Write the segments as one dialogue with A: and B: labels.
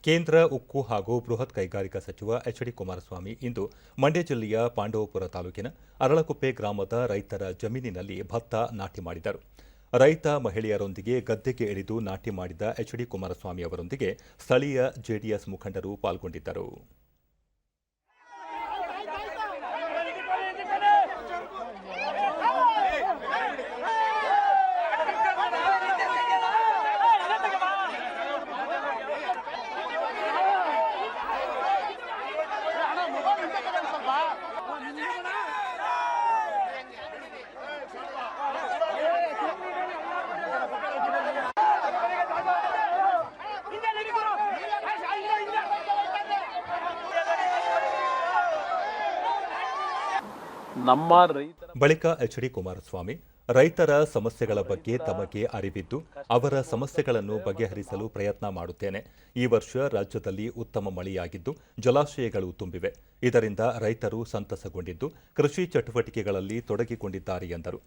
A: ಕೇಂದ್ರ ಉಕ್ಕು ಹಾಗೂ ಬೃಹತ್ ಕೈಗಾರಿಕಾ ಸಚಿವ ಎಚ್.ಡಿ. ಕುಮಾರಸ್ವಾಮಿ ಇಂದು ಮಂಡ್ಯ ಜಿಲ್ಲೆಯ ಪಾಂಡವಪುರ ತಾಲೂಕಿನ ಅರಳಕುಪ್ಪೆ ಗ್ರಾಮದ ರೈತರ ಜಮೀನಿನಲ್ಲಿ ಭತ್ತ ನಾಟಿ ಮಾಡಿದರು. ರೈತ ಮಹಿಳೆಯರೊಂದಿಗೆ ಗದ್ದೆಗೆ ಇಳಿದು ನಾಟಿ ಮಾಡಿದ ಎಚ್.ಡಿ. ಕುಮಾರಸ್ವಾಮಿ ಅವರೊಂದಿಗೆ ಸ್ಥಳೀಯ ಜೆಡಿಎಸ್ ಮುಖಂಡರು ಪಾಲ್ಗೊಂಡಿದ್ದರು. ಬಳಿಕ ಎಚ್.ಡಿ. ಕುಮಾರಸ್ವಾಮಿ ರೈತರ ಸಮಸ್ಯೆಗಳ ಬಗ್ಗೆ ತಮಗೆ ಅರಿವಿದ್ದು ಅವರ ಸಮಸ್ಯೆಗಳನ್ನು ಬಗೆಹರಿಸಲು ಪ್ರಯತ್ನ ಮಾಡುತ್ತೇನೆ. ಈ ವರ್ಷ ರಾಜ್ಯದಲ್ಲಿ ಉತ್ತಮ ಮಳೆಯಾಗಿದ್ದು ಜಲಾಶಯಗಳು ತುಂಬಿವೆ. ಇದರಿಂದ ರೈತರು ಸಂತಸಗೊಂಡಿದ್ದು ಕೃಷಿ ಚಟುವಟಿಕೆಗಳಲ್ಲಿ ತೊಡಗಿಕೊಂಡಿದ್ದಾರೆ ಎಂದರು.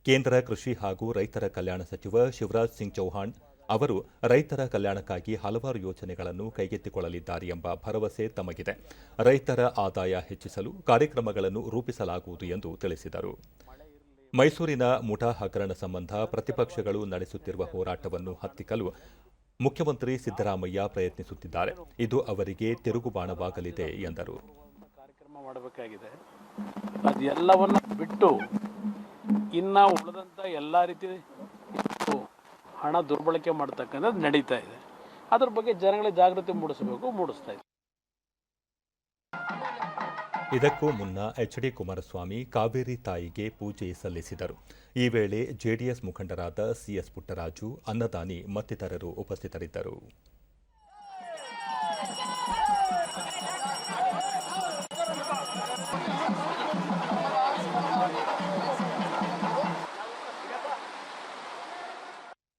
A: ಕೇಂದ್ರ ಕೃಷಿ ಹಾಗೂ ರೈತರ ಕಲ್ಯಾಣ ಸಚಿವ ಶಿವರಾಜ್ ಸಿಂಗ್ ಚೌಹಾಣ್ ಅವರು ರೈತರ ಕಲ್ಯಾಣಕ್ಕಾಗಿ ಹಲವಾರು ಯೋಜನೆಗಳನ್ನು ಕೈಗೆತ್ತಿಕೊಳ್ಳಲಿದ್ದಾರೆ ಎಂಬ ಭರವಸೆ ತಮಗಿದೆ. ರೈತರ ಆದಾಯ ಹೆಚ್ಚಿಸಲು ಕಾರ್ಯಕ್ರಮಗಳನ್ನು ರೂಪಿಸಲಾಗುವುದು ಎಂದು ತಿಳಿಸಿದರು. ಮೈಸೂರಿನ ಮುಠಾ ಹಗರಣ ಸಂಬಂಧ ಪ್ರತಿಪಕ್ಷಗಳು ನಡೆಸುತ್ತಿರುವ ಹೋರಾಟವನ್ನು ಹತ್ತಿಕ್ಕಲು ಮುಖ್ಯಮಂತ್ರಿ ಸಿದ್ದರಾಮಯ್ಯ ಪ್ರಯತ್ನಿಸುತ್ತಿದ್ದಾರೆ. ಇದು ಅವರಿಗೆ ತಿರುಗುಬಾಣವಾಗಲಿದೆ ಎಂದರು.
B: ಕಾರ್ಯಕ್ರಮ ಮಾಡಬೇಕಾಗಿದೆ. ಅದೆಲ್ಲವನ್ನ ಬಿಟ್ಟು ಇನ್ನ ಉಳಿದಂತ ಎಲ್ಲ ರೀತಿ ಹಣ ದುರ್ಬಳಕೆ ಮಾಡ್ತಕ್ಕಂಥದ್ದು ನಡೀತಾ ಇದೆ. ಅದ್ರ ಬಗ್ಗೆ ಜನಗಳಿಗೆ ಜಾಗೃತಿ ಮೂಡಿಸ್ತಾ ಇದೆ.
A: ಇದಕ್ಕೂ ಮುನ್ನ ಎಚ್.ಡಿ. ಕುಮಾರಸ್ವಾಮಿ ಕಾವೇರಿ ತಾಯಿಗೆ ಪೂಜೆ ಸಲ್ಲಿಸಿದರು. ಈ ವೇಳೆ ಜೆಡಿಎಸ್ ಮುಖಂಡರಾದ ಸಿಎಸ್ ಪುಟ್ಟರಾಜು, ಅನ್ನದಾನಿ ಮತ್ತಿತರರು ಉಪಸ್ಥಿತರಿದ್ದರು.